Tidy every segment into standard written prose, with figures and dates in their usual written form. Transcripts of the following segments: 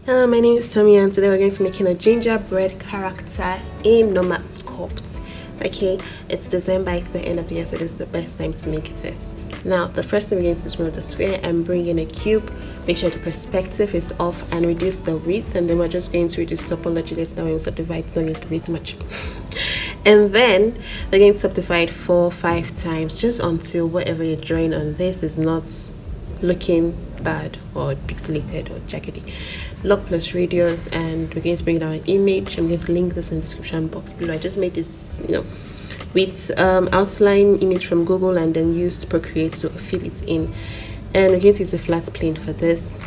Hello, my name is Tommy and today we're going to be making a gingerbread character in Nomad Sculpt. Okay, it's December, it's the end of the year, so this is the best time to make this. Now, the first thing we're going to do is remove the sphere and bring in a cube. Make sure the perspective is off and reduce the width, and then we're just going to reduce topology. This now we will subdivide, it's not going to be too much. And then we're going to subdivide 4-5 times just until whatever you're drawing on this is not looking bad or pixelated or jaggedy. Log plus radius, and we're going to bring down an image. I'm going to link this in the description box below. I just made this, with outline image from Google and then used Procreate to fill it in. And we're going to use a flat plane for this.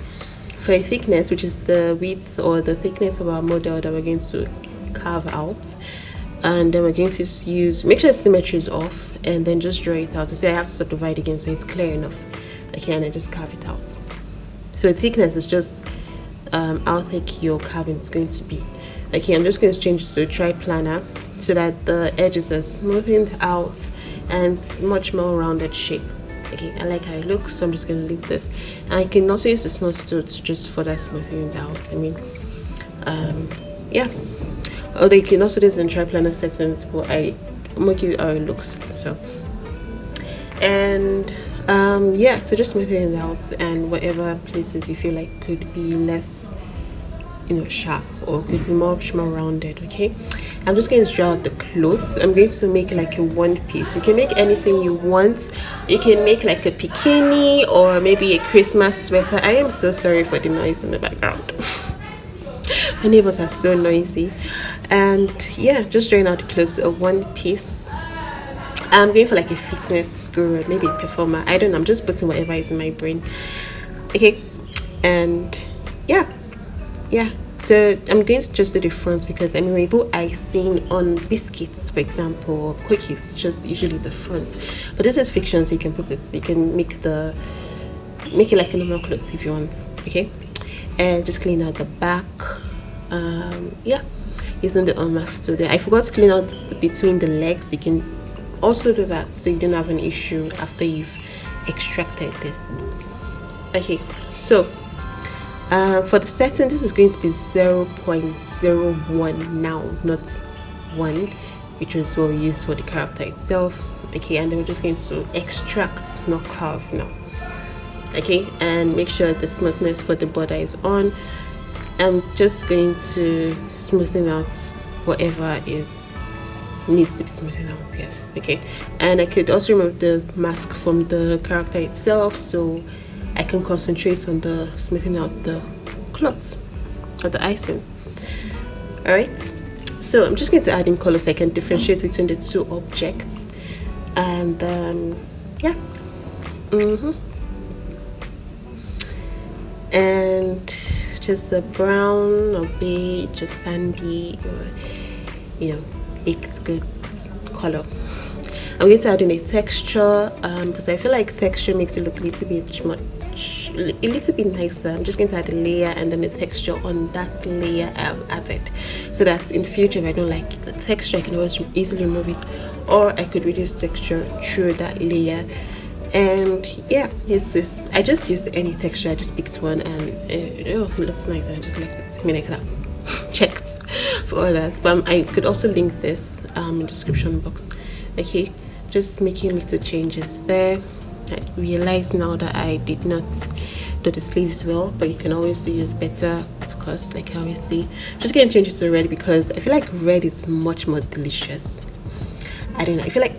For a thickness, which is the width or the thickness of our model that we're going to carve out, and then we're going to use, make sure symmetry is off, and then just draw it out. So say I have to subdivide again so it's clear enough. Okay, and I just carve it out. So the thickness is just how thick your carving is going to be. Okay, I'm just going to change it to triplanar so that the edges are smoothened out and much more rounded shape. Okay, I like how it looks, so I'm just going to leave this. And I can also use the smooth tool to just further smoothing it out. I mean, yeah. Although you can also do this in triplanar settings, but I'm going to give you how it looks. So, and yeah, so just smoothing it out, and whatever places you feel like could be less sharp or could be much more rounded. Okay, I'm just going to draw out the clothes. I'm going to make like a one piece. You can make anything you want. You can make like a bikini or maybe a Christmas sweater. I am so sorry for the noise in the background. My neighbors are so noisy. And yeah, just drawing out the clothes, a one piece. I'm going for like a fitness guru, maybe a performer. I don't know. I'm just putting whatever is in my brain. Okay, and yeah. So I'm going to just do the front because when we put icing on biscuits, for example, or cookies, just usually the front. But this is fiction, so you can put it. You can make it like a normal clothes if you want. Okay, and just clean out the back. Yeah, using the unmask tool there. I forgot to clean out between the legs. You can also do that so you don't have an issue after you've extracted this. Okay, so for the setting, this is going to be 0.01 now, not 1, which is what we use for the character itself. Okay, and then we're just going to extract, not carve now. Okay, and make sure the smoothness for the border is on. I'm just going to smoothen out whatever needs to be smoothed out. Yeah, okay, and I could also remove the mask from the character itself so I can concentrate on the smoothing out the cloth or the icing. All right, so I'm just going to add in color so I can differentiate between the two objects. And yeah, and just a brown or beige or sandy or baked goods color. I'm going to add in a texture because I feel like texture makes it look a little bit nicer. I'm just going to add a layer and then the texture on that layer I've added, so that in the future if I don't like the texture I can always easily remove it, or I could reduce texture through that layer. And yeah, I just used any texture. I just picked one and it looks nice and I just left it. I mean, I could have checked for others, but I could also link this in the description box. Okay, just making little changes there. I realize now that I did not do the sleeves well, but you can always use better, of course, like I always say. Just going to change it to red because I feel like red is much more delicious. I don't know, I feel like,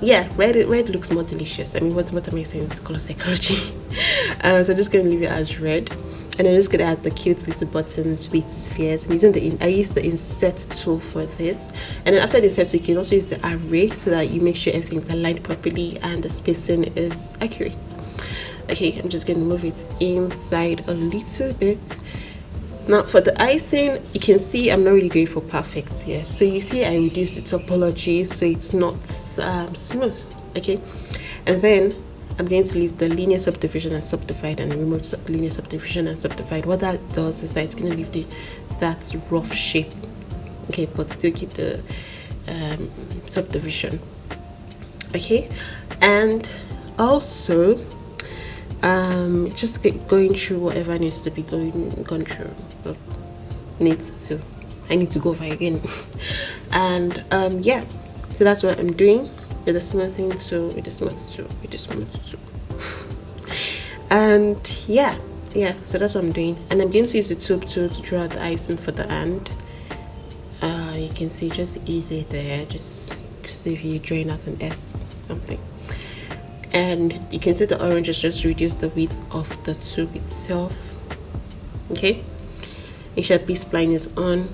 yeah, red looks more delicious. I mean, what am I saying? It's color psychology. So I'm just going to leave it as red. And I'm just going to add the cute little buttons with spheres. I'm using I use the insert tool for this. And then after the insert tool, you can also use the array so that you make sure everything's aligned properly and the spacing is accurate. Okay, I'm just going to move it inside a little bit. Now for the icing, you can see I'm not really going for perfect here. So you see I reduced the topology so it's not smooth. Okay, and then I'm going to leave the linear subdivision and subdivide and remove linear subdivision and subdivide. What that does is that it's going to leave that rough shape, okay, but still keep the subdivision. Okay, and also Just going through whatever needs to be gone through. But I need to go over again. And yeah, so that's what I'm doing with the smoothing tool, with the smooth tool. And yeah, so that's what I'm doing. And I'm going to use the tube tool to draw the icing for the end. You can see just easy there, just if you're drawing out an S something. And you can see the orange is just reduce the width of the tube itself. Okay, make sure B-spline is on.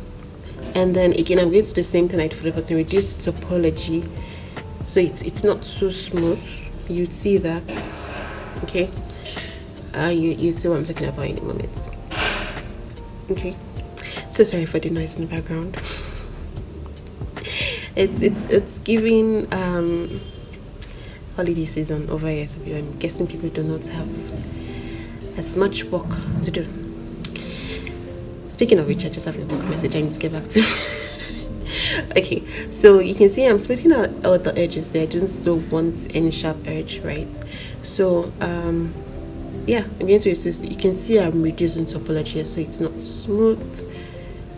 And then again, I'm going to do the same thing I did for the button, reduce the topology so it's not so smooth. You'd see that. Okay, you see what I'm talking about in a moment. Okay, so sorry for the noise in the background. It's giving holiday season over here, so I'm guessing people do not have as much work to do. Speaking of which, I just have a work message I need to get back to. Okay, so you can see I'm smoothing out all the edges there. I just don't want any sharp edge, right? So yeah, I'm going to use this. You can see I'm reducing topology here, so it's not smooth.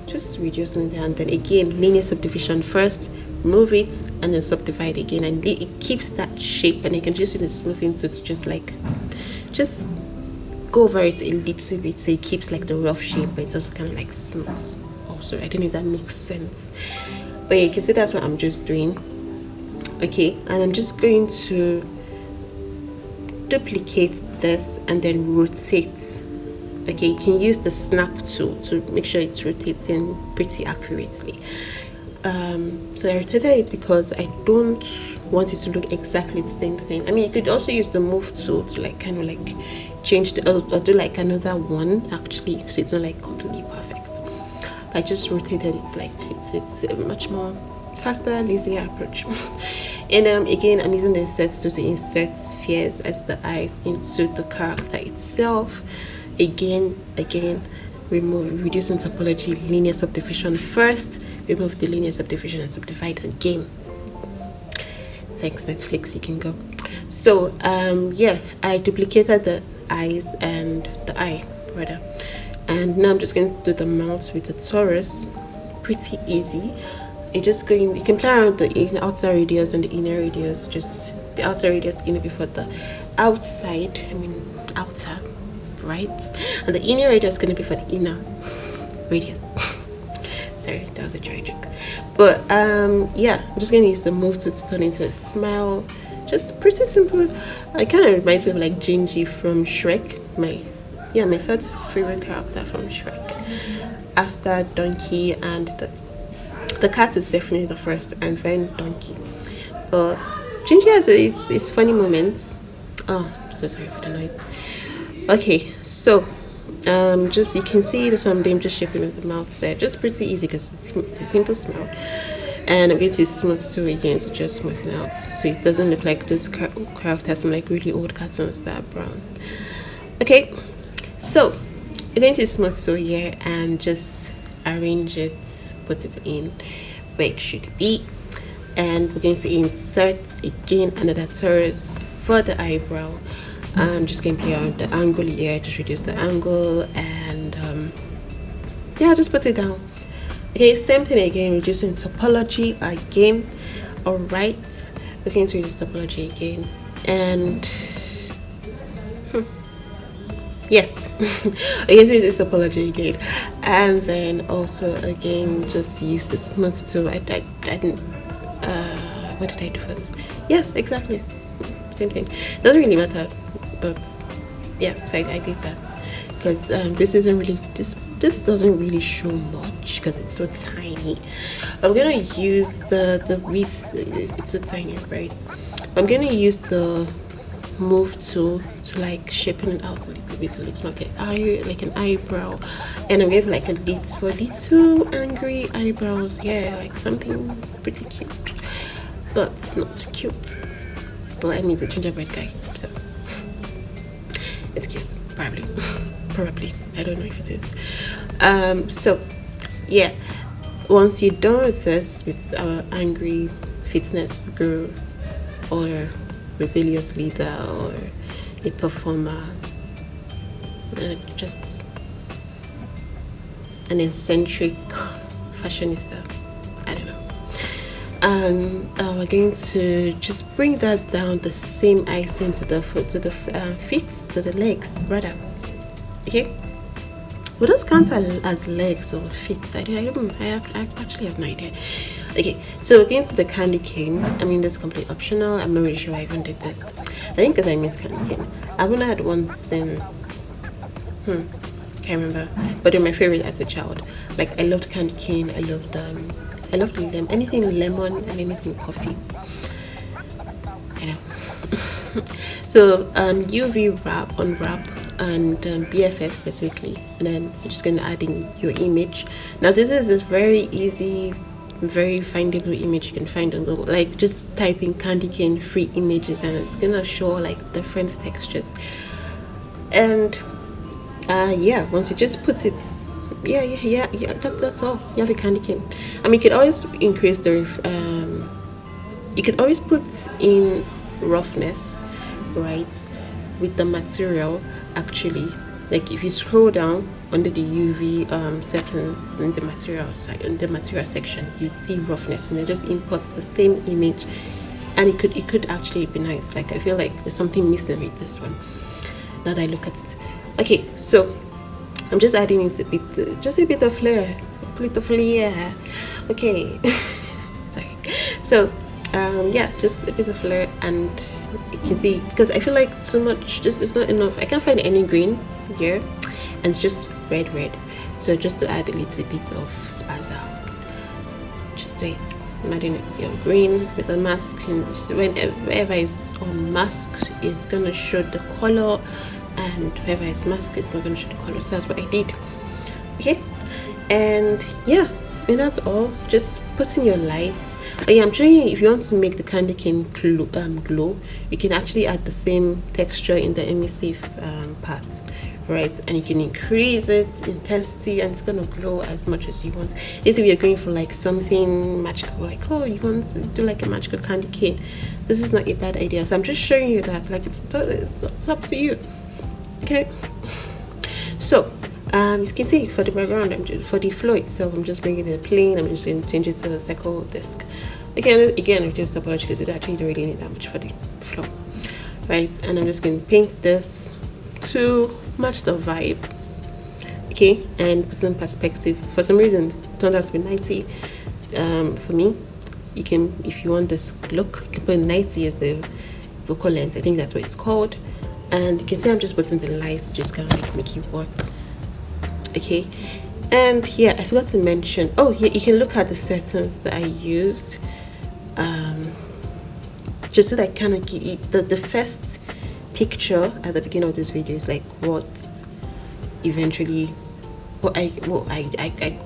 Just reducing it, and then again linear subdivision first, move it, and then subdivide again, and it keeps that shape. And you can just use the smoothing to just go over it a little bit so it keeps like the rough shape, but it's also kind of like smooth. Also, I don't know if that makes sense, but yeah, you can see that's what I'm just doing. Okay, and I'm just going to duplicate this and then rotate. Okay, you can use the snap tool to make sure it's rotating pretty accurately. So I rotated it because I don't want it to look exactly the same thing. I mean, you could also use the move tool to like kind of like change the or do like another one actually, so it's not like completely perfect. I just rotated it like it's a much more faster, easier approach. And again, I'm using the insert tool to insert spheres as the eyes into the character itself. Again, reducing topology, linear subdivision first, remove the linear subdivision and subdivide again. Thanks Netflix, you can go. So yeah, I duplicated the eyes and the eye rather, and now I'm just going to do the mouth with the torus. Pretty easy. You can play around the outer radius and the inner radius. Just the outer radius is going to be for the outside, outer, right? And the inner radius is going to be for the inner radius. Sorry, that was a dry joke. But yeah, I'm just going to use the move to turn into a smile. Just pretty simple. It kind of reminds me of like Gingy from Shrek. My third favorite character from Shrek, after Donkey, and the cat is definitely the first, and then Donkey. But Gingy has his funny moments. Oh, so sorry for the noise. Okay, so just you can see the one I'm just shaping with the mouth there. Just pretty easy because it's a simple smile. And I'm going to use smooth tool again to just smooth it out so it doesn't look like those characters from like really old cartoons that are brown. Okay, so I'm going to use smooth tool here and just arrange it, put it in where it should be. And we're going to insert again another torus for the eyebrow. I'm just going to play around the angle here, just reduce the angle, and yeah, just put it down. Okay, same thing again, reducing topology again. All right, we're going to reduce topology again, and yes, again, reduce topology again, and then also again just use the smooth tool. I didn't. What did I do for this? Yes, exactly, same thing. Doesn't really matter, but yeah, so I did that because this isn't really this doesn't really show much because it's so tiny. I'm gonna use the width. It's so tiny, right? I'm gonna use the move tool to like shaping it out a little bit so it looks like an eyebrow, and I'm going for like a little angry eyebrows. Yeah, like something pretty cute, but not too cute. But I mean, it's a gingerbread guy, so it's cute, probably. Probably, I don't know if it is. So yeah, once you're done with this, with our angry fitness guru or rebellious leader, or a performer, just an eccentric fashionista. I don't know. And we're going to just bring that down, the same icing to the foot, to the feet, to the legs rather. Okay, will those count as legs or feet? I actually have no idea. Okay, so we're going to the candy cane. I mean, this is completely optional. I'm not really sure why I even did this. I think because I miss candy cane. I've only had one since can't remember, but they're my favorite as a child. Like, I loved candy cane. I loved anything lemon and anything coffee. I know. So UV wrap, unwrap, and BFF specifically, and then you're just going to add in your image. Now this is this very easy, very findable image you can find on Google. Like, just type in candy cane free images and it's gonna show like different textures. And yeah, once you just put it, that's all. You have a candy cane. I mean, you could always increase the you could always put in roughness, right, with the material. Actually, like, if you scroll down under the UV settings in the material side, in the material section, you'd see roughness, and it just imports the same image, and it could actually be nice. Like, I feel like there's something missing with this one now that I look at it. Okay, so I'm just adding in just a bit of flair, okay. Sorry. So yeah, just a bit of flair, and you can see, because I feel like too much, just it's not enough. I can't find any green here, and it's just red. So just to add a little bit of spazzle, just do it. I'm adding your green with a mask, and whenever is on mask is gonna show the color, and whoever is mask is not gonna show the color. So that's what I did. Okay, and yeah, and that's all. Just put in your lights. Oh yeah, I'm showing you, if you want to make the candy cane glow, you can actually add the same texture in the emissive part, right? And you can increase its intensity, and it's gonna glow as much as you want. If you're going for like something magical, like, oh, you want to do like a magical candy cane, this is not a bad idea. So I'm just showing you that, like, it's up to you. Okay, so you can see for the background, for the flow itself, I'm just bringing it plain. I'm just going to change it to a circle disc. Again, reduce the brush because it actually don't really need that much for the flow, right? And I'm just going to paint this to match the vibe. Okay, and put some perspective. For some reason, it turned out to be 90. For me, you can, if you want this look, you can put 90 as the focal length. I think that's what it's called. And you can see I'm just putting the lights, just kind of like make it work. Okay, and yeah, I forgot to mention, oh yeah, you can look at the settings that I used, just so that kind of give you the first picture at the beginning of this video is like what eventually what I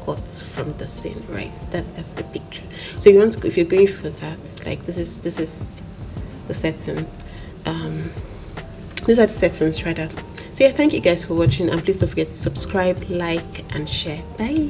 got from the scene, right? That's the picture. So you want to, if you're going for that, like, this is the settings. These are the settings rather. So yeah, thank you guys for watching, and please don't forget to subscribe, like, and share. Bye.